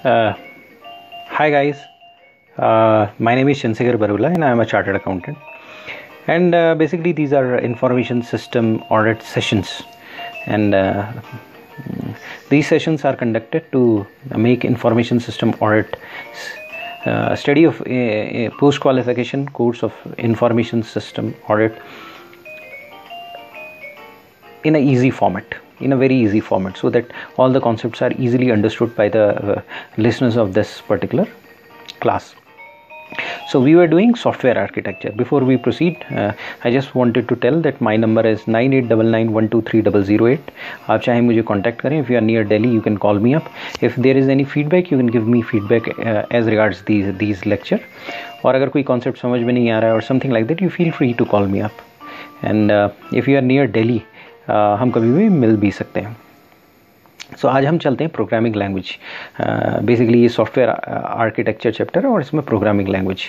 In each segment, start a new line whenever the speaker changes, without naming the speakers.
Uh, Hi guys, my name is Chandrasekhar Barula and I am a chartered accountant. And basically these are information system audit sessions, and these sessions are conducted to make information system audit study of a post qualification course of information system audit in a easy format, in a very easy format, so that all the concepts are easily understood by the listeners of this particular class. So we were doing software architecture. Before we proceed, I just wanted to tell that my number is 9899123008. आप चाहे मुझे contact करें. If you are near Delhi, you can call me up. If there is any feedback, you can give me feedback as regards these lecture. और अगर कोई concept समझ में नहीं आ रहा है or something like that, you feel free to call me up. And if you are near Delhi, हम कभी भी मिल भी सकते हैं. सो आज हम चलते हैं प्रोग्रामिंग लैंग्वेज. बेसिकली ये सॉफ्टवेयर आर्किटेक्चर चैप्टर है और इसमें प्रोग्रामिंग लैंग्वेज,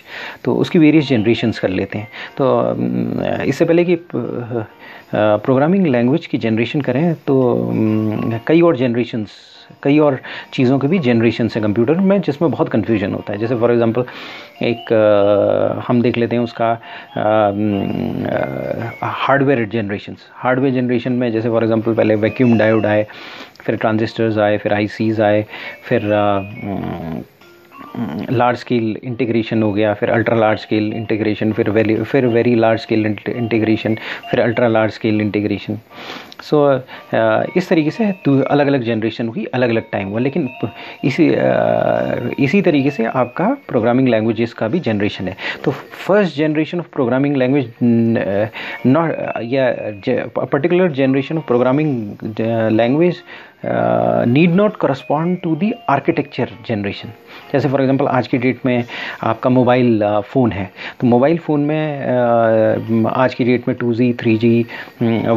तो उसकी वेरियस जनरेशन्स कर लेते हैं. तो इससे पहले कि प्रोग्रामिंग लैंग्वेज की जनरेशन करें तो कई और चीज़ों के भी जनरेशन है कंप्यूटर में, जिसमें बहुत कन्फ्यूजन होता है. जैसे फॉर एग्जांपल एक हम देख लेते हैं उसका हार्डवेयर जनरेशन में. जैसे फॉर एग्जांपल पहले वैक्यूम डायोड आए, फिर ट्रांजिस्टर्स आए, फिर आईसीज आए, फिर लार्ज स्केल इंटीग्रेशन हो गया, फिर अल्ट्रा लार्ज स्केल इंटीग्रेशन, फिर वेरी लार्ज स्केल इंटीग्रेशन, फिर अल्ट्रा लार्ज स्केल इंटीग्रेशन. सो इस तरीके से अलग अलग जनरेशन हुई, अलग अलग टाइम हुआ. लेकिन इसी तरीके से आपका प्रोग्रामिंग लैंग्वेजेस का भी जनरेशन है. तो first generation of programming language not या particular generation of programming language need not correspond to the architecture generation. जैसे फॉर एग्जांपल आज की डेट में आपका मोबाइल फ़ोन है, तो मोबाइल फ़ोन में आज की डेट में 2G 3G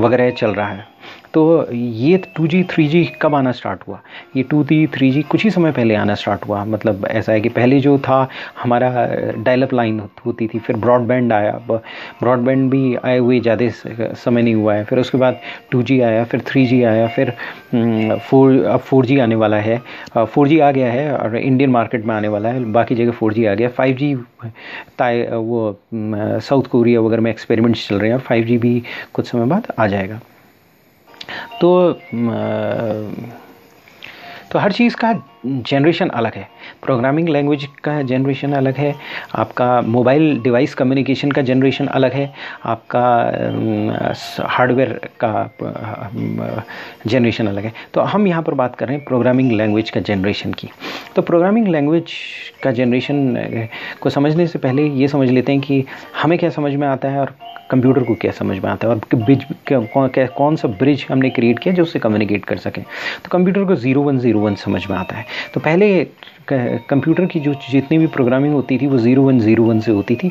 वगैरह चल रहा है. तो ये 2G 3G कब आना स्टार्ट हुआ? ये 2G 3G कुछ ही समय पहले आना स्टार्ट हुआ. मतलब ऐसा है कि पहले जो था हमारा डायल-अप लाइन होती थी, फिर ब्रॉडबैंड आया. ब्रॉडबैंड भी आए हुए ज़्यादा समय नहीं हुआ है. फिर उसके बाद 2G आया, फिर 3G आया, फिर 4G आने वाला है. 4G आ गया है और इंडियन मार्केट में आने वाला है. बाकी जगह 4G आ गया. 5G वो साउथ कोरिया वगैरह में एक्सपेरिमेंट्स चल रहे हैं. 5G भी कुछ समय बाद आ जाएगा. तो हर चीज़ का जनरेशन अलग है. प्रोग्रामिंग लैंग्वेज का जनरेशन अलग है, आपका मोबाइल डिवाइस कम्युनिकेशन का जनरेशन अलग है, आपका हार्डवेयर का जनरेशन अलग है. तो हम यहाँ पर बात कर रहे हैं प्रोग्रामिंग लैंग्वेज का जनरेशन की. तो प्रोग्रामिंग लैंग्वेज का जनरेशन को समझने से पहले ये समझ लेते हैं कि हमें क्या समझ में आता है और कंप्यूटर को क्या समझ में आता है, और कौन सा ब्रिज हमने क्रिएट किया जो उससे कम्युनिकेट कर सकें. तो कंप्यूटर को 0101 समझ में आता है. तो पहले कंप्यूटर की जो जितनी भी प्रोग्रामिंग होती थी वो 0101 से होती थी,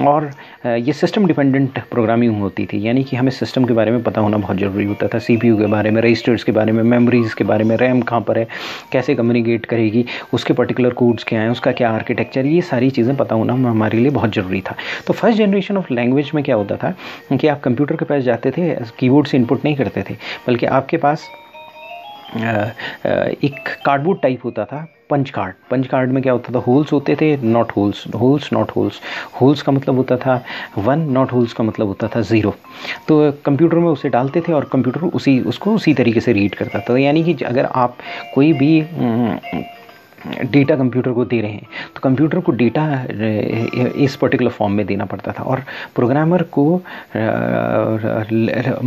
और ये सिस्टम डिपेंडेंट प्रोग्रामिंग होती थी. यानी कि हमें सिस्टम के बारे में पता होना बहुत ज़रूरी होता था. CPU के बारे में, रजिस्टर्स के बारे में, मेमोरीज़ के बारे में, रैम कहाँ पर है, कैसे कम्युनिकेट करेगी, उसके पर्टिकुलर कोड्स क्या हैं, उसका क्या आर्किटेक्चर, ये सारी चीज़ें पता होना हमारे लिए बहुत ज़रूरी था. तो फर्स्ट जनरेशन ऑफ लैंग्वेज में क्या होता था कि आप कंप्यूटर के पास जाते थे, कीबोर्ड से इनपुट नहीं करते थे, बल्कि आपके पास एक कार्डबोर्ड टाइप होता था, पंच कार्ड में क्या होता था, होल्स होते थे, not holes, not holes. Holes का मतलब होता था 1, नॉट होल्स का मतलब होता था 0. तो कंप्यूटर में उसे डालते थे और कंप्यूटर उसको उसी तरीके से रीड करता था. यानी कि अगर आप कोई भी डेटा कंप्यूटर को दे रहे हैं तो कंप्यूटर को डेटा इस पर्टिकुलर फॉर्म में देना पड़ता था, और प्रोग्रामर को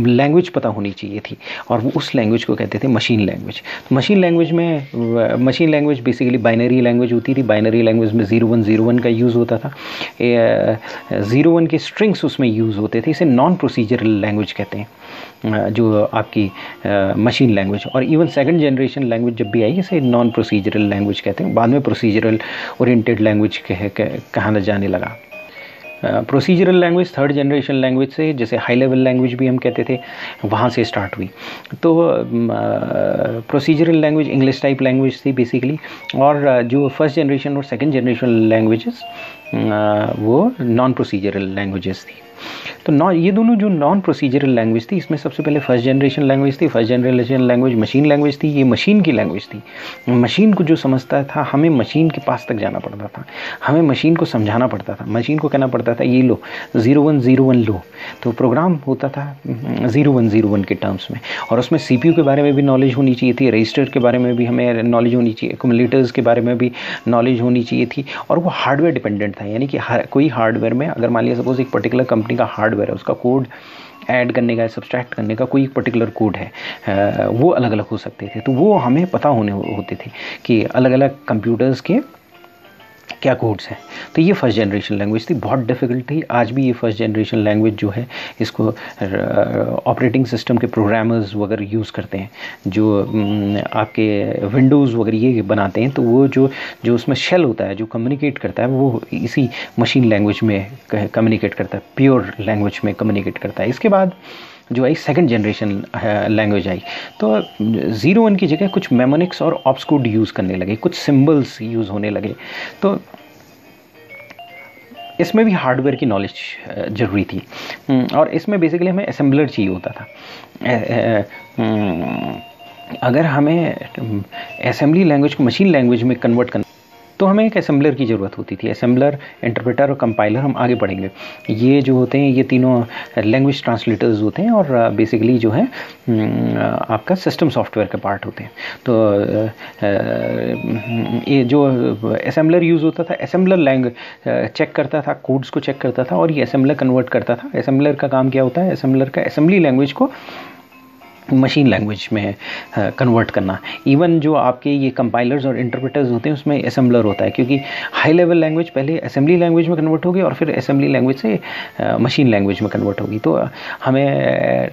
लैंग्वेज पता होनी चाहिए थी, और वो उस लैंग्वेज को कहते थे मशीन लैंग्वेज. तो machine language basically binary language होती थी. बाइनरी लैंग्वेज में 0101 का यूज़ होता था. 01 के स्ट्रिंग्स उसमें यूज़ होते थे. इसे नॉन प्रोसीजरल लैंग्वेज कहते हैं, जो आपकी मशीन लैंग्वेज. और इवन सेकंड जनरेशन लैंग्वेज जब भी आई, इसे नॉन प्रोसीजरल लैंग्वेज कहते हैं. बाद में प्रोसीजरल ओरिएंटेड लैंग्वेज कहा जाने लगा. Procedural language third generation language से, जैसे हाई लेवल लैंग्वेज भी हम कहते थे, वहाँ से स्टार्ट हुई. तो procedural language English type language थी बेसिकली, और जो फर्स्ट जनरेशन और सेकंड जनरेशन लैंग्वेजेस वो नॉन प्रोसीजरल लैंग्वेजेस थी. तो ये दोनों जो नॉन प्रोसीजरल लैंग्वेज थी, इसमें सबसे पहले फर्स्ट जनरेशन लैंग्वेज थी। First generation language machine language थी। ये मशीन की लैंग्वेज थी। मशीन को जो समझता था, हमें मशीन के पास तक जाना पड़ता था, हमें मशीन को समझाना पड़ता था, मशीन को कहना पड़ता था ये लो 0101 लो, तो प्रोग्राम होता था 0101 के टर्म्स में। और उसमें CPU के बारे में भी नॉलेज होनी चाहिए थी, रजिस्टर के बारे में भी हमें नॉलेज होनी चाहिए, एक्यूमुलेटर्स के बारे में भी नॉलेज होनी चाहिए थी। और वो हार्डवेयर डिपेंडेंट था, यानी कि कोई हार्डवेयर में अगर मान लिया सपोज एक पर्टिकुलर कंपनी का हार्डवेयर है, उसका कोड ऐड करने का, सब्सट्रैक्ट करने का कोई पर्टिकुलर कोड है, वो अलग अलग हो सकते थे। तो वो हमें पता होते थे कि अलग अलग कंप्यूटर्स के क्या कोड्स हैं। तो ये फर्स्ट जनरेशन लैंग्वेज थी, बहुत डिफ़िकल्ट थी। आज भी ये फर्स्ट जनरेशन लैंग्वेज जो है, इसको ऑपरेटिंग सिस्टम के प्रोग्रामर्स वगैरह यूज़ करते हैं, जो आपके विंडोज़ वगैरह ये बनाते हैं। तो वो जो उसमें शेल होता है, जो कम्युनिकेट करता है, वो इसी मशीन लैंग्वेज में कम्युनिकेट करता है, प्योर लैंग्वेज में कम्युनिकेट करता है। इसके बाद जो आई सेकंड जनरेशन लैंग्वेज आई, तो 01 की जगह कुछ मेमोनिक्स और ऑप्स कोड यूज़ करने लगे, कुछ सिंबल्स यूज़ होने लगे। तो इसमें भी हार्डवेयर की नॉलेज ज़रूरी थी, और इसमें बेसिकली हमें असेंबलर चाहिए होता था। अगर हमें असेंबली लैंग्वेज को मशीन लैंग्वेज में कन्वर्ट करना, तो हमें एक असेंबलर की ज़रूरत होती थी। असेंबलर, इंटरप्रेटर और कंपाइलर हम आगे पढ़ेंगे। ये जो होते हैं, ये तीनों लैंग्वेज ट्रांसलेटर्स होते हैं, और बेसिकली जो है आपका सिस्टम सॉफ्टवेयर का पार्ट होते हैं। तो ये जो असेंबलर यूज़ होता था, असेंबलर चेक करता था, कोड्स को चेक करता था, और ये असेंबलर कन्वर्ट करता था। असेंबलर का काम क्या होता है? असेंबलर का असेंबली लैंग्वेज को मशीन लैंग्वेज में कन्वर्ट करना। इवन जो आपके ये कंपाइलर्स और इंटरप्रेटर्स होते हैं, उसमें असेंबलर होता है, क्योंकि हाई लेवल लैंग्वेज पहले असेंबली लैंग्वेज में कन्वर्ट होगी और फिर असेंबली लैंग्वेज से मशीन लैंग्वेज में कन्वर्ट होगी। तो हमें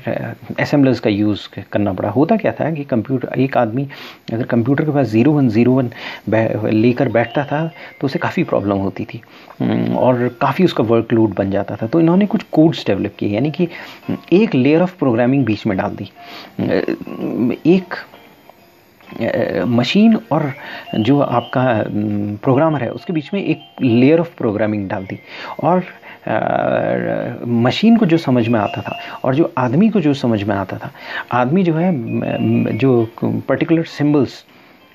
असेंबलर्स का यूज़ करना पड़ा। होता क्या था कि एक आदमी अगर कंप्यूटर के पास 0101 लेकर बैठता था, तो उसे काफ़ी प्रॉब्लम होती थी और काफ़ी उसका वर्कलोड बन जाता था। तो इन्होंने कुछ कोड्स डेवलप किए, यानी कि एक लेयर ऑफ प्रोग्रामिंग बीच में डाल दी। एक मशीन और जो आपका प्रोग्रामर है, उसके बीच में एक लेयर ऑफ प्रोग्रामिंग डाल दी। और मशीन को जो समझ में आता था और जो आदमी को जो समझ में आता था, आदमी जो है जो पर्टिकुलर सिंबल्स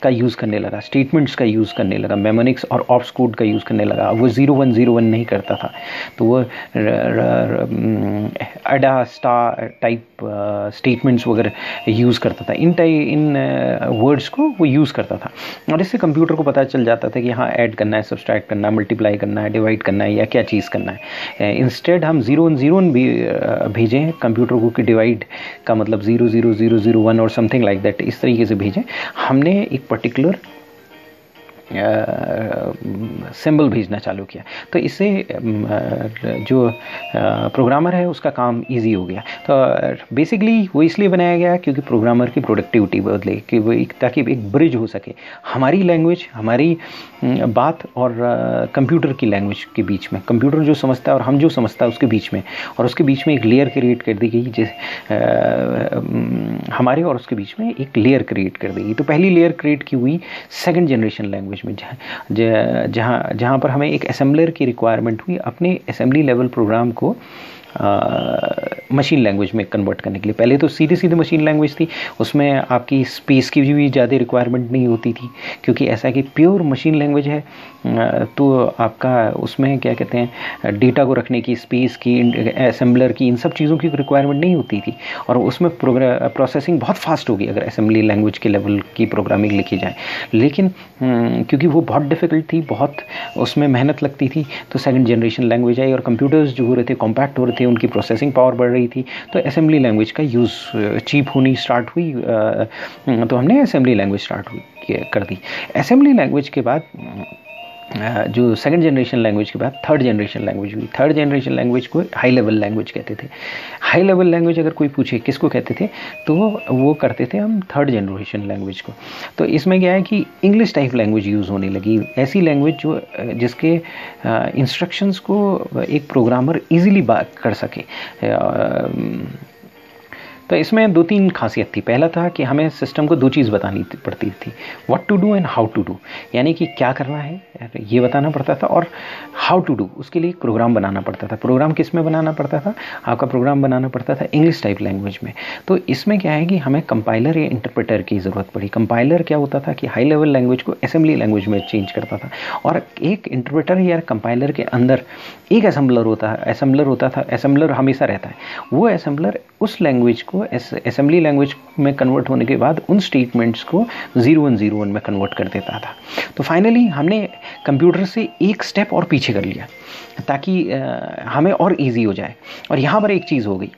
का यूज़ करने लगा, स्टेटमेंट्स का यूज़ करने लगा, मेमोनिक्स और ऑप्स कोड का यूज़ करने लगा। वो 0101 नहीं करता था, तो वो अडा स्टार टाइप स्टेटमेंट्स वगैरह यूज़ करता था। इन वर्ड्स को वो यूज़ करता था, और इससे कंप्यूटर को पता चल जाता था कि हाँ, ऐड करना है, सब्सट्रैक्ट करना है, मल्टीप्लाई करना है, डिवाइड करना है, या क्या चीज़ करना है। इंस्टेड हम 0101 भी भेजें कंप्यूटर को कि डिवाइड का मतलब 00001 और समथिंग लाइक दैट, इस तरीके से भेजें। हमने एक पर्टिकुलर सिंबल भेजना चालू किया, तो इससे जो प्रोग्रामर है उसका काम इजी हो गया। तो बेसिकली वो इसलिए बनाया गया क्योंकि प्रोग्रामर की प्रोडक्टिविटी बदले, कि वो ताकि एक ब्रिज हो सके हमारी लैंग्वेज, हमारी बात और कंप्यूटर की लैंग्वेज के बीच में, कंप्यूटर जो समझता है और हम जो समझता है उसके बीच में, और उसके बीच में एक लेयर क्रिएट कर दी गई, हमारे और उसके बीच में एक लेयर क्रिएट कर दी गई। तो पहली लेयर क्रिएट की हुई सेकंड जनरेशन लैंग्वेज में, जहाँ पर हमें एक असेंबलर की रिक्वायरमेंट हुई अपने असेंबली लेवल प्रोग्राम को मशीन लैंग्वेज में कन्वर्ट करने के लिए। पहले तो सीधे मशीन लैंग्वेज थी, उसमें आपकी स्पेस की भी ज़्यादा रिक्वायरमेंट नहीं होती थी, क्योंकि ऐसा कि प्योर मशीन लैंग्वेज है, तो आपका उसमें क्या कहते हैं, डेटा को रखने की, स्पेस की, असेंबलर की, इन सब चीज़ों की रिक्वायरमेंट नहीं होती थी, और उसमें प्रोसेसिंग बहुत फास्ट होगी अगर असेंबली लैंग्वेज के लेवल की प्रोग्रामिंग लिखी जाए। लेकिन क्योंकि वो बहुत डिफ़िकल्ट थी, बहुत उसमें मेहनत लगती थी, तो सेकंड जनरेशन लैंग्वेज आई, और कंप्यूटर्स जो हो रहे थे कॉम्पैक्ट हो रहे थे, उनकी प्रोसेसिंग पावर बढ़ रही थी, तो असेंबली लैंग्वेज का यूज़ चीप होनी स्टार्ट हुई, तो हमने असेंबली लैंग्वेज कर दी। असेंबली लैंग्वेज के बाद जो सेकंड जनरेशन लैंग्वेज के बाद थर्ड जनरेशन लैंग्वेज हुई। थर्ड जनरेशन लैंग्वेज को हाई लेवल लैंग्वेज कहते थे। हाई लेवल लैंग्वेज अगर कोई पूछे किसको कहते थे, तो वो करते थे हम थर्ड जनरेशन लैंग्वेज को। तो इसमें क्या है कि इंग्लिश टाइप लैंग्वेज यूज़ होने लगी, ऐसी लैंग्वेज जो जिसके इंस्ट्रक्शंस को एक प्रोग्रामर ईजिली बात कर सके। तो इसमें 2-3 खासियत थी। पहला था कि हमें सिस्टम को 2 चीज़ बतानी पड़ती थी, what to do and how to do, यानी कि क्या करना है ये बताना पड़ता था, और हाउ टू डू उसके लिए प्रोग्राम बनाना पड़ता था। प्रोग्राम किस में बनाना पड़ता था? आपका प्रोग्राम बनाना पड़ता था इंग्लिश टाइप लैंग्वेज में। तो इसमें क्या है कि हमें कंपाइलर या इंटरप्रेटर की ज़रूरत पड़ी। कंपाइलर क्या होता था कि हाई लेवल लैंग्वेज को असेंबली लैंग्वेज में चेंज करता था, और एक इंटरप्रेटर या कंपाइलर के अंदर एक असेंबलर होता था। असेंबलर हमेशा रहता है। वो असेंबलर उस लैंग्वेज को असेंबली लैंग्वेज में कन्वर्ट होने के बाद उन स्टेटमेंट्स को 0101 में कन्वर्ट कर देता था। तो फाइनली हमने कंप्यूटर से एक स्टेप और पीछे कर लिया ताकि हमें और इजी हो जाए। और यहाँ पर एक चीज़ हो गई,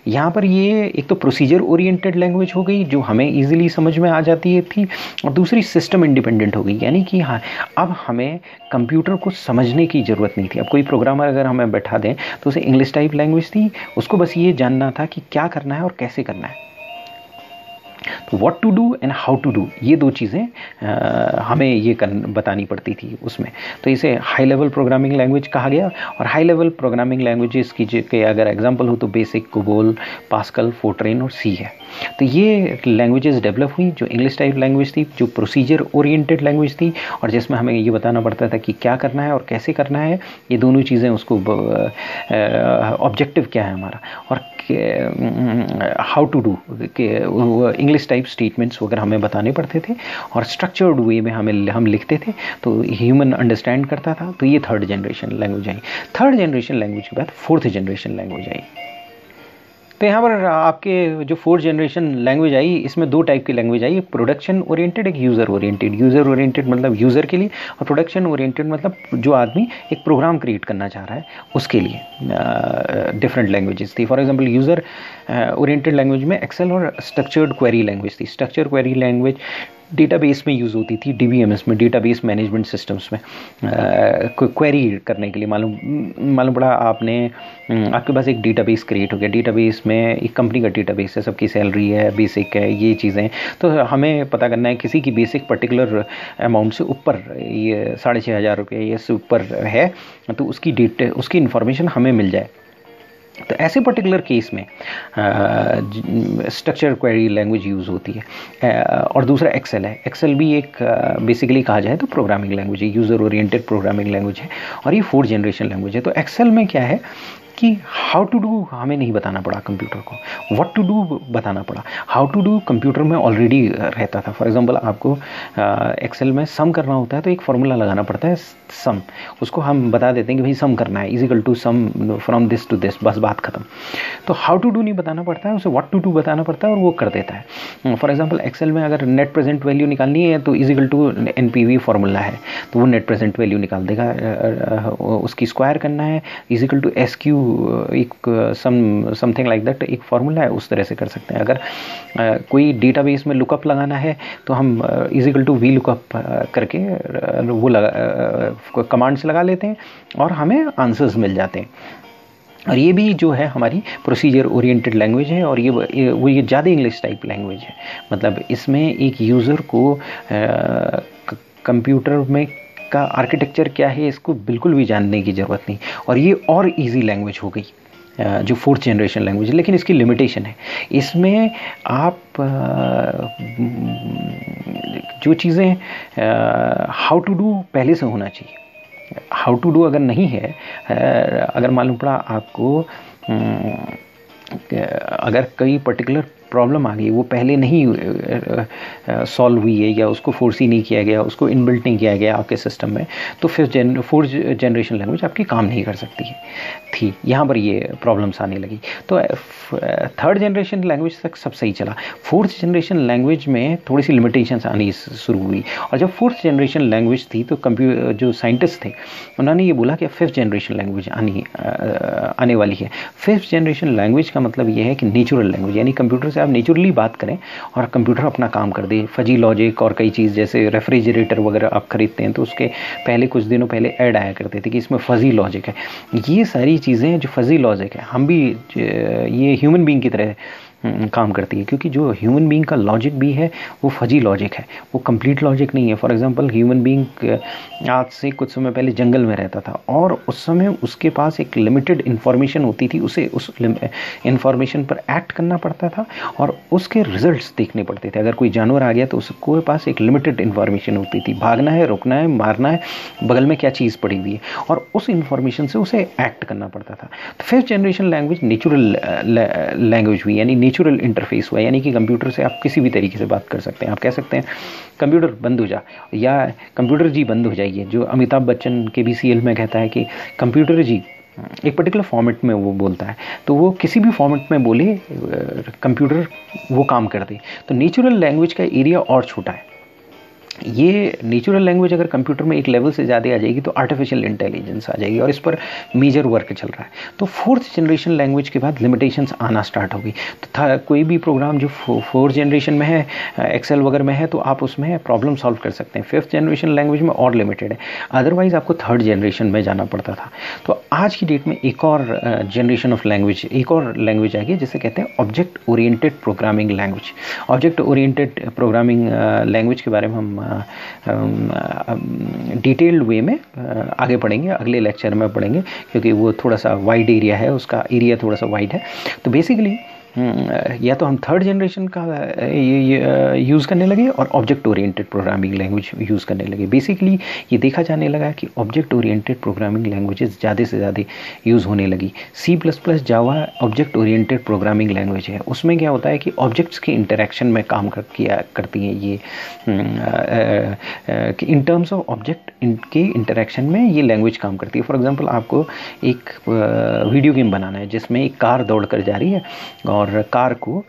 यहाँ पर ये एक तो प्रोसीजर ओरिएंटेड लैंग्वेज हो गई जो हमें इजीली समझ में आ जाती है थी, और दूसरी सिस्टम इंडिपेंडेंट हो गई। यानी कि हाँ, अब हमें कंप्यूटर को समझने की ज़रूरत नहीं थी। अब कोई प्रोग्रामर अगर हमें बैठा दें तो उसे इंग्लिश टाइप लैंग्वेज थी, उसको बस ये जानना था कि क्या करना है और कैसे करना है। तो what to do and how to do, ये दो चीज़ें हमें ये बतानी पड़ती थी उसमें। तो इसे हाई लेवल प्रोग्रामिंग लैंग्वेज कहा गया। और हाई लेवल प्रोग्रामिंग लैंग्वेजेस की अगर एग्जांपल हो तो बेसिक, कोबोल, पास्कल, फोर्ट्रेन और सी है। तो ये लैंग्वेजेस डेवलप हुई जो इंग्लिश टाइप लैंग्वेज थी, जो प्रोसीजर ओरिएंटेड लैंग्वेज थी, और जिसमें हमें ये बताना पड़ता था कि क्या करना है और कैसे करना है। ये दोनों चीज़ें उसको ऑब्जेक्टिव क्या है हमारा, और हाउ टू डू के इंग्लिश टाइप स्टेटमेंट्स वगैरह हमें बताने पड़ते थे, और स्ट्रक्चर्ड वे में हम लिखते थे तो ह्यूमन अंडरस्टैंड करता था। तो ये third generation language I. Third generation language के बाद फोर्थ जनरेशन लैंग्वेज आई। तो यहाँ पर आपके जो फोर्थ जनरेशन लैंग्वेज आई, इसमें दो टाइप की लैंग्वेज आई, एक प्रोडक्शन ओरिएंटेड, एक यूज़र ओरिएंटेड। यूज़र ओरिएंटेड मतलब यूज़र के लिए, और प्रोडक्शन ओरिएंटेड मतलब जो आदमी एक प्रोग्राम क्रिएट करना चाह रहा है उसके लिए डिफरेंट लैंग्वेजेस थी। For example user oriented language में एक्सेल और स्ट्रक्चर्ड क्वेरी लैंग्वेज थी। स्ट्रक्चर्ड क्वेरी लैंग्वेज डेटाबेस में यूज़ होती थी, डीबीएमएस में, डेटाबेस मैनेजमेंट सिस्टम्स में क्वेरी करने के लिए। मालूम पड़ा आपके पास एक डेटाबेस क्रिएट हो गया। डेटाबेस में एक कंपनी का डेटाबेस है, सबकी सैलरी है, बेसिक है, ये चीज़ें। तो हमें पता करना है किसी की बेसिक पर्टिकुलर अमाउंट से ऊपर, ये 6,500 रुपये ये से ऊपर है, तो उसकी इन्फॉर्मेशन हमें मिल जाए। तो ऐसे पर्टिकुलर केस में स्ट्रक्चर क्वेरी लैंग्वेज यूज़ होती है। और दूसरा एक्सेल है। एक्सेल भी एक बेसिकली कहा जाए तो प्रोग्रामिंग लैंग्वेज है, यूज़र ओरिएंटेड प्रोग्रामिंग लैंग्वेज है, और ये फोर्थ जनरेशन लैंग्वेज है। तो एक्सेल में क्या है कि हाउ टू डू हमें नहीं बताना पड़ा कंप्यूटर को, व्हाट टू डू बताना पड़ा। हाउ टू डू कंप्यूटर में ऑलरेडी रहता था। फॉर एग्जांपल आपको एक्सेल में सम करना होता है तो एक फार्मूला लगाना पड़ता है सम, उसको हम बता देते हैं कि भाई सम करना है, is equal to sum from this to this, बस बात खत्म। तो हाउ टू डू नहीं बताना पड़ता है, उसे व्हाट टू डू बताना पड़ता है, और वो कर देता है। फॉर एग्जांपल एक्सेल में अगर नेट प्रेजेंट वैल्यू निकालनी है तो is equal to NPV formula है, तो वो नेट प्रेजेंट वैल्यू निकाल देगा। उसकी स्क्वायर करना है, इज इक्वल टू SQ, एक समथिंग लाइक दैट, एक फार्मूला है, उस तरह से कर सकते हैं। अगर कोई डेटाबेस में लुकअप लगाना है तो हम is equal to V lookup करके वो कमांड से लगा लेते हैं और हमें आंसर्स मिल जाते हैं। और ये भी जो है हमारी प्रोसीजर ओरिएंटेड लैंग्वेज है, और ये ज़्यादा इंग्लिश टाइप लैंग्वेज है। मतलब इसमें एक यूज़र को कंप्यूटर में का आर्किटेक्चर क्या है इसको बिल्कुल भी जानने की ज़रूरत नहीं, और ये और इजी लैंग्वेज हो गई जो फोर्थ जनरेशन लैंग्वेज है। लेकिन इसकी लिमिटेशन है, इसमें आप जो चीज़ें हाउ टू डू पहले से होना चाहिए। हाउ टू डू अगर नहीं है, अगर मालूम पड़ा आपको अगर कोई पर्टिकुलर प्रॉब्लम आ गई, वो पहले नहीं सॉल्व हुई है या उसको फोर्सी नहीं किया गया, उसको इनबिल्ट नहीं किया गया आपके सिस्टम में, तो फिर फोर्थ जनरेशन लैंग्वेज आपकी काम नहीं कर सकती थी। यहाँ पर ये प्रॉब्लम्स आने लगी। तो थर्ड जनरेशन लैंग्वेज तक सब सही चला। फोर्थ जनरेशन लैंग्वेज में थोड़ी सी लिमिटेशंस आनी शुरू हुई, और जब फोर्थ जनरेशन लैंग्वेज थी तो जो साइंटिस्ट थे उन्होंने ये बोला कि फिफ्थ जनरेशन लैंग्वेज आने वाली है। फिफ्थ जनरेशन लैंग्वेज का मतलब ये है कि नेचुरल लैंग्वेज, यानी कंप्यूटर से आप नेचुरली बात करें और कंप्यूटर अपना काम कर दे। फजी लॉजिक और कई चीज़, जैसे रेफ्रिजरेटर वगैरह आप खरीदते हैं तो उसके पहले कुछ दिनों पहले ऐड आया करते थे कि इसमें फजी लॉजिक है। ये सारी चीज़ें जो फजी लॉजिक है, हम भी ये ह्यूमन बीइंग की तरह काम करती है, क्योंकि जो ह्यूमन बीइंग का लॉजिक भी है वो फजी लॉजिक है, वो कंप्लीट लॉजिक नहीं है। फॉर एग्जांपल ह्यूमन बीइंग आज से कुछ समय पहले जंगल में रहता था और उस समय उसके पास एक लिमिटेड इन्फॉर्मेशन होती थी, उसे उस इन्फॉर्मेशन पर एक्ट करना पड़ता था और उसके रिजल्ट्स देखने पड़ते थे। अगर कोई जानवर आ गया तो उसके पास एक लिमिटेड इन्फॉर्मेशन होती थी, भागना है, रुकना है, मारना है, बगल में क्या चीज़ पड़ी हुई है, और उस इन्फॉर्मेशन से उसे एक्ट करना पड़ता था। तो fifth generation language natural language हुई, यानी नेचुरल इंटरफेस हुआ, यानी कि कंप्यूटर से आप किसी भी तरीके से बात कर सकते हैं। आप कह सकते हैं कंप्यूटर बंद हो जा, या कंप्यूटर जी बंद हो जाइए, जो अमिताभ बच्चन KBCL में कहता है कि कंप्यूटर जी, एक पर्टिकुलर फॉर्मेट में वो बोलता है, तो वो किसी भी फॉर्मेट में बोले कंप्यूटर वो काम कर दे। तो नेचुरल लैंग्वेज का एरिया और छोटा है। ये नेचुरल लैंग्वेज अगर कंप्यूटर में एक लेवल से ज़्यादा आ जाएगी तो आर्टिफिशियल इंटेलिजेंस आ जाएगी, और इस पर मेजर वर्क चल रहा है। तो फोर्थ जनरेशन लैंग्वेज के बाद लिमिटेशंस आना स्टार्ट होगी। तो था कोई भी प्रोग्राम जो फोर्थ जनरेशन में है, एक्सेल वगैरह में है, तो आप उसमें प्रॉब्लम सॉल्व कर सकते हैं। फिफ्थ जनरेशन लैंग्वेज में और लिमिटेड है, अदरवाइज आपको थर्ड जनरेशन में जाना पड़ता था। तो आज की डेट में एक और जनरेशन ऑफ लैंग्वेज, एक और लैंग्वेज आ गई जिसे कहते हैं object oriented programming language. Object oriented programming language के बारे में हम डिटेल्ड वे में आगे पढ़ेंगे, अगले लेक्चर में पढ़ेंगे, क्योंकि वो थोड़ा सा वाइड एरिया है, उसका एरिया थोड़ा सा वाइड है। तो बेसिकली या तो हम थर्ड जनरेशन का यूज़ करने लगे और object oriented programming language use करने लगे। बेसिकली ये देखा जाने लगा कि ऑब्जेक्ट ओरिएंटेड प्रोग्रामिंग लैंग्वेजेस ज़्यादा से ज़्यादा यूज़ होने लगी। C++ जावा ऑब्जेक्ट ओरिएंटेड प्रोग्रामिंग लैंग्वेज है। उसमें क्या होता है कि ऑब्जेक्ट्स के इंटरेक्शन में काम करती हैं ये, इन टर्म्स ऑफ ऑब्जेक्ट के इंटरेक्शन में ये लैंग्वेज काम करती है। फॉर एग्जांपल आपको एक वीडियो गेम बनाना है जिसमें एक कार दौड़ कर जा रही है और कार को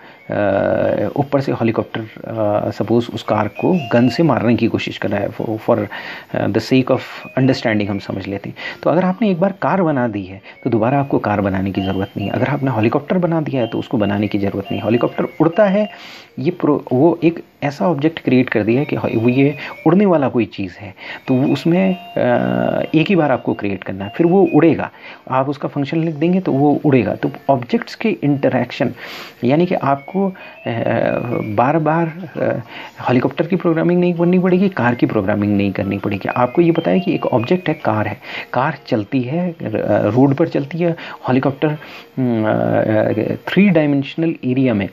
ऊपर से हेलीकॉप्टर सपोज उस कार को गन से मारने की कोशिश कर रहा है, for the sake of understanding हम समझ लेते हैं। तो अगर आपने एक बार कार बना दी है तो दोबारा आपको कार बनाने की ज़रूरत नहीं है। अगर आपने हेलीकॉप्टर बना दिया है तो उसको बनाने की ज़रूरत नहीं। हेलीकॉप्टर उड़ता है, ये वो एक ऐसा ऑब्जेक्ट क्रिएट कर दिया है कि वो ये उड़ने वाला कोई चीज़ है, तो उसमें एक ही बार आपको क्रिएट करना है, फिर वो उड़ेगा। आप उसका फंक्शन लिख देंगे तो वो उड़ेगा। तो ऑब्जेक्ट्स के इंटरेक्शन, यानी कि आपको बार बार हेलीकॉप्टर की प्रोग्रामिंग नहीं करनी पड़ेगी, कार की प्रोग्रामिंग नहीं करनी पड़ेगी। आपको ये पता है कि एक ऑब्जेक्ट है, कार है, कार चलती है, रोड पर चलती है। हेलीकॉप्टर 3 डायमेंशनल एरिया में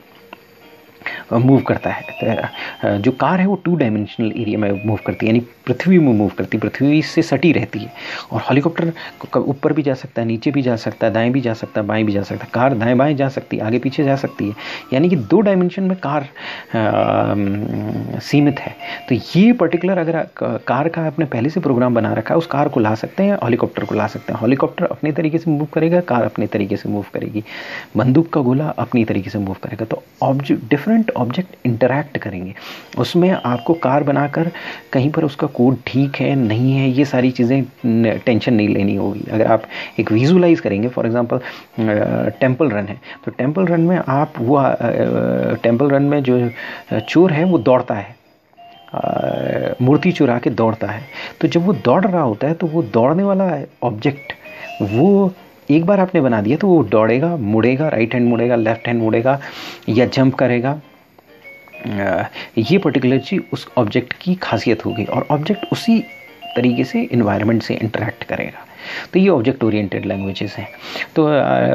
मूव करता है। जो कार है वो 2 डायमेंशनल एरिया में मूव करती है, यानी पृथ्वी में मूव करती है, पृथ्वी से सटी रहती है। और हेलीकॉप्टर ऊपर भी जा सकता है, नीचे भी जा सकता है, दाएं भी जा सकता है, बाएं भी जा सकता है। कार दाएं बाएं जा सकती है, आगे पीछे जा सकती है, यानी कि 2 डायमेंशन में कार सीमित है। तो ये पर्टिकुलर अगर कार का आपने पहले से प्रोग्राम बना रखा है, उस कार को ला सकते हैं, हेलीकॉप्टर को ला सकते हैं। हेलीकॉप्टर अपने तरीके से मूव करेगा, कार अपने तरीके से मूव करेगी, बंदूक का गोला अपनी तरीके से मूव करेगा। तो डिफरेंट ऑब्जेक्ट इंटरैक्ट करेंगे। उसमें आपको कार बनाकर कहीं पर उसका कोड ठीक है नहीं है, ये सारी चीज़ें टेंशन नहीं लेनी होगी। अगर आप एक विजुलाइज करेंगे, फॉर एग्जांपल टेंपल रन है, तो टेंपल रन में आप वो टेंपल रन में जो चोर है वो दौड़ता है, मूर्ति चुरा के दौड़ता है। तो जब वो दौड़ रहा होता है तो वो दौड़ने वाला ऑब्जेक्ट वो एक बार आपने बना दिया तो वो दौड़ेगा, मुड़ेगा, राइट हैंड मुड़ेगा, लेफ्ट हैंड मुड़ेगा या जंप करेगा। ये पर्टिकुलर चीज़ उस ऑब्जेक्ट की खासियत होगी और ऑब्जेक्ट उसी तरीके से इन्वायरमेंट से इंटरेक्ट करेगा। तो ये ऑब्जेक्ट ओरिएंटेड लैंग्वेजेस हैं। तो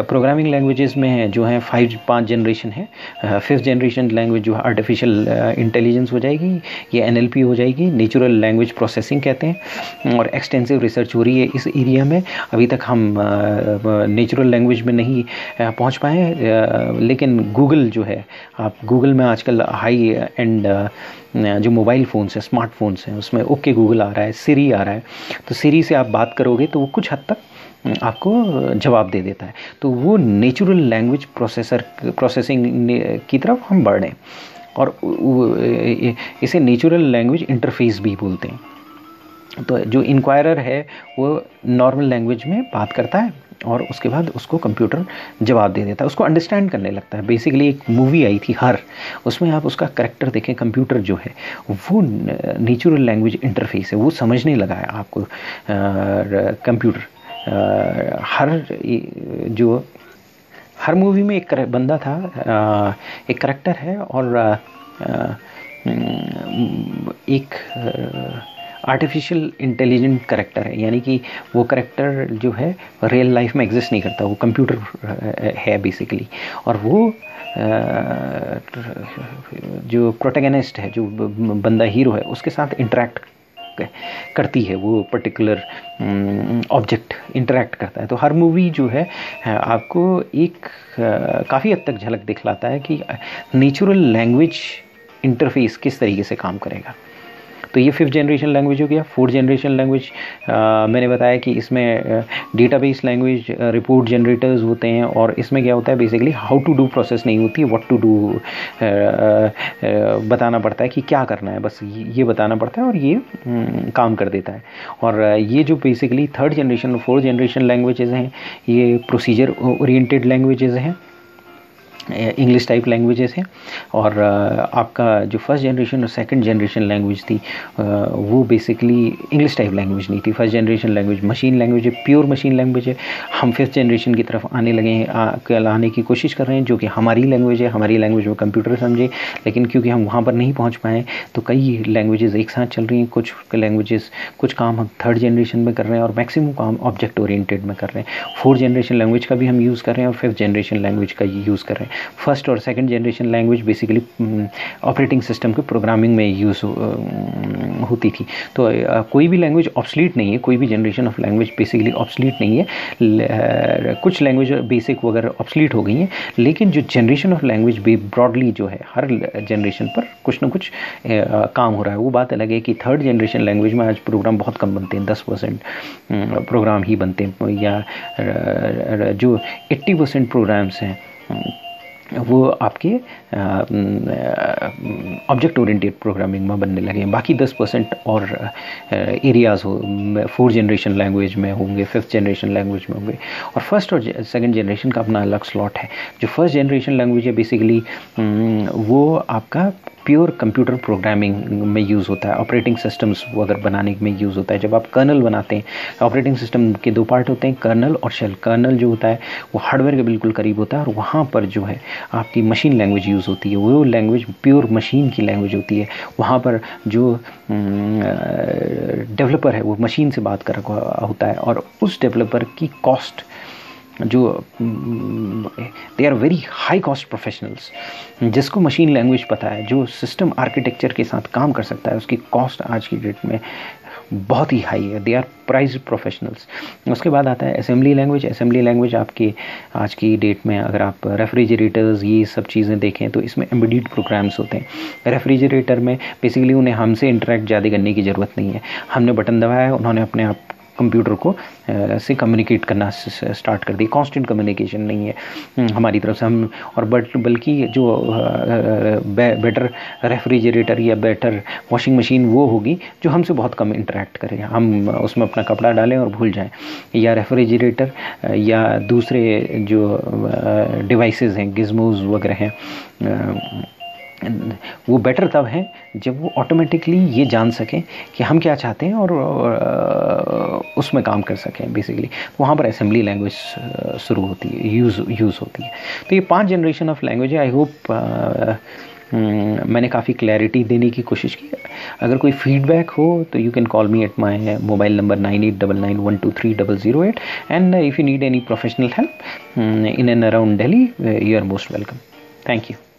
प्रोग्रामिंग लैंग्वेजेस में जो है 5 जनरेशन है। 5th जनरेशन लैंग्वेज जो है आर्टिफिशियल इंटेलिजेंस हो जाएगी, ये NLP हो जाएगी, नेचुरल लैंग्वेज प्रोसेसिंग कहते हैं। और एक्सटेंसिव रिसर्च हो रही है इस एरिया में। अभी तक हम नेचुरल लैंग्वेज में नहीं पहुंच पाए, लेकिन गूगल जो है, आप गूगल में आजकल हाई एंड जो मोबाइल फ़ोन्स हैं, स्मार्टफोन्स हैं, उसमें ओके गूगल आ रहा है, सिरी आ रहा है। तो सिरी से आप बात करोगे तो वो कुछ हद तक आपको जवाब दे देता है। तो वो नेचुरल लैंग्वेज प्रोसेसिंग की तरफ हम बढ़ रहे हैं और इसे नेचुरल लैंग्वेज इंटरफेस भी बोलते हैं। तो जो इंक्वायरर है वो नॉर्मल लैंग्वेज में बात करता है और उसके बाद उसको कंप्यूटर जवाब दे देता है, उसको अंडरस्टैंड करने लगता है। बेसिकली एक मूवी आई थी हर, उसमें आप उसका करैक्टर देखें, कंप्यूटर जो है वो नेचुरल लैंग्वेज इंटरफेस है, वो समझने लगा है आपको। हर मूवी में एक बंदा था, एक करेक्टर है और एक आर्टिफिशियल इंटेलिजेंट करेक्टर है, यानी कि वो करेक्टर जो है रियल लाइफ में एग्जिस्ट नहीं करता, वो कंप्यूटर है बेसिकली। और वो जो प्रोटैगनिस्ट है, जो बंदा हीरो है, उसके साथ इंटरेक्ट करती है, वो पर्टिकुलर ऑब्जेक्ट इंटरेक्ट करता है। तो हर मूवी जो है आपको एक काफ़ी हद तक झलक दिखलाता है कि नेचुरल लैंग्वेज इंटरफेस किस तरीके से काम करेगा। तो ये 5th जनरेशन लैंग्वेज हो गया। 4th जनरेशन लैंग्वेज मैंने बताया कि इसमें डेटाबेस लैंग्वेज, रिपोर्ट जनरेटर्स होते हैं, और इसमें क्या होता है basically how to do process नहीं होती है, व्हाट टू डू बताना पड़ता है कि क्या करना है, बस ये बताना पड़ता है और ये काम कर देता है। और ये जो बेसिकली 3rd जनरेशन और 4th जनरेशन लैंग्वेजेस हैं, ये प्रोसीजर ओरिएंटेड लैंग्वेजेस हैं, इंग्लिश टाइप लैंग्वेजेस हैं। और आपका जो 1st जनरेशन और 2nd जनरेशन लैंग्वेज थी वो बेसिकली इंग्लिश टाइप लैंग्वेज नहीं थी। 1st generation language machine language है, प्योर मशीन लैंग्वेज है। हम 5th जनरेशन की तरफ आने लगे हैं, लाने की कोशिश कर रहे हैं, जो कि हमारी लैंग्वेज है। हमारी लैंग्वेज में कंप्यूटर समझे, लेकिन क्योंकि हम वहाँ पर नहीं पहुँच पाए तो कई लैंग्वेजेस एक साथ चल रही हैं। कुछ काम हम 3rd जनरेशन में कर रहे हैं और मैक्सिमम काम ऑब्जेक्ट ओरिएंटेड में कर रहे हैं। 4th जनरेशन लैंग्वेज का भी हम यूज़ कर रहे हैं और 5th जनरेशन लैंग्वेज का यूज़ कर रहे हैं। 1st और 2nd generation language basically operating system के प्रोग्रामिंग में यूज़ होती थी। तो कोई भी लैंग्वेज ऑब्सलीट नहीं है, कोई भी generation of language basically obsolete नहीं है। कुछ लैंग्वेज बेसिक वगैरह ऑब्सलीट हो गई हैं, लेकिन जो जनरेशन ऑफ लैंग्वेज भी ब्रॉडली जो है हर जनरेशन पर कुछ ना कुछ काम हो रहा है। वो बात अलग है कि 3rd जनरेशन लैंग्वेज में आज प्रोग्राम बहुत कम बनते हैं, 10% प्रोग्राम ही बनते हैं, या जो 80% प्रोग्राम्स हैं वो आपके ऑब्जेक्ट ओरिएंटेड प्रोग्रामिंग में बनने लगे हैं। बाकी 10% और एरियाज़ 4th जनरेशन लैंग्वेज में होंगे, 5th जनरेशन लैंग्वेज में होंगे। और 1st और 2nd जनरेशन का अपना अलग स्लॉट है। जो 1st जनरेशन लैंग्वेज है बेसिकली वो आपका प्योर कंप्यूटर प्रोग्रामिंग में यूज़ होता है, ऑपरेटिंग सिस्टम्स वगैरह बनाने में यूज़ होता है। जब आप कर्नल बनाते हैं, ऑपरेटिंग सिस्टम के 2 पार्ट होते हैं, कर्नल और शेल। कर्नल जो होता है वो हार्डवेयर के बिल्कुल करीब होता है और वहाँ पर जो है आपकी मशीन लैंग्वेज यूज़ होती है। वो लैंग्वेज प्योर मशीन की लैंग्वेज होती है। वहाँ पर जो डेवलपर है वो मशीन से बात कर रहा होता है, और उस डेवलपर की कॉस्ट जो they are very high cost professionals, जिसको मशीन लैंग्वेज पता है, जो सिस्टम आर्किटेक्चर के साथ काम कर सकता है, उसकी कॉस्ट आज की डेट में बहुत ही हाई है। They are prize professionals. उसके बाद आता है असेंबली लैंग्वेज। असेंबली लैंग्वेज आपकी आज की डेट में अगर आप रेफ्रिजरेटर्स ये सब चीज़ें देखें तो इसमें एम्बेडेड प्रोग्राम्स होते हैं। रेफ्रिजरेटर में बेसिकली उन्हें हमसे इंटरेक्ट ज़्यादा करने की ज़रूरत नहीं है। हमने बटन दबाया है, उन्होंने अपने आप कंप्यूटर को से कम्युनिकेट करना स्टार्ट कर दी। कांस्टेंट कम्युनिकेशन नहीं है हमारी तरफ से हम, और बल्कि जो बेटर रेफ्रिजरेटर या बेटर वॉशिंग मशीन वो होगी जो हमसे बहुत कम इंटरेक्ट करे, हम उसमें अपना कपड़ा डालें और भूल जाएं। या रेफ्रिजरेटर या दूसरे जो डिवाइसेस हैं, गिज़मोज़ वगैरह हैं, वो बेटर तब है जब वो ऑटोमेटिकली ये जान सकें कि हम क्या चाहते हैं और उसमें काम कर सकें बेसिकली। वहाँ पर असेंबली लैंग्वेज शुरू होती है, यूज़ होती है। तो ये 5 जनरेशन ऑफ लैंग्वेज है। आई होप मैंने काफ़ी क्लैरिटी देने की कोशिश की। अगर कोई फीडबैक हो तो you can call me at my mobile number 9899123008, and if you need any professional help in and around Delhi, you are most welcome. Thank you.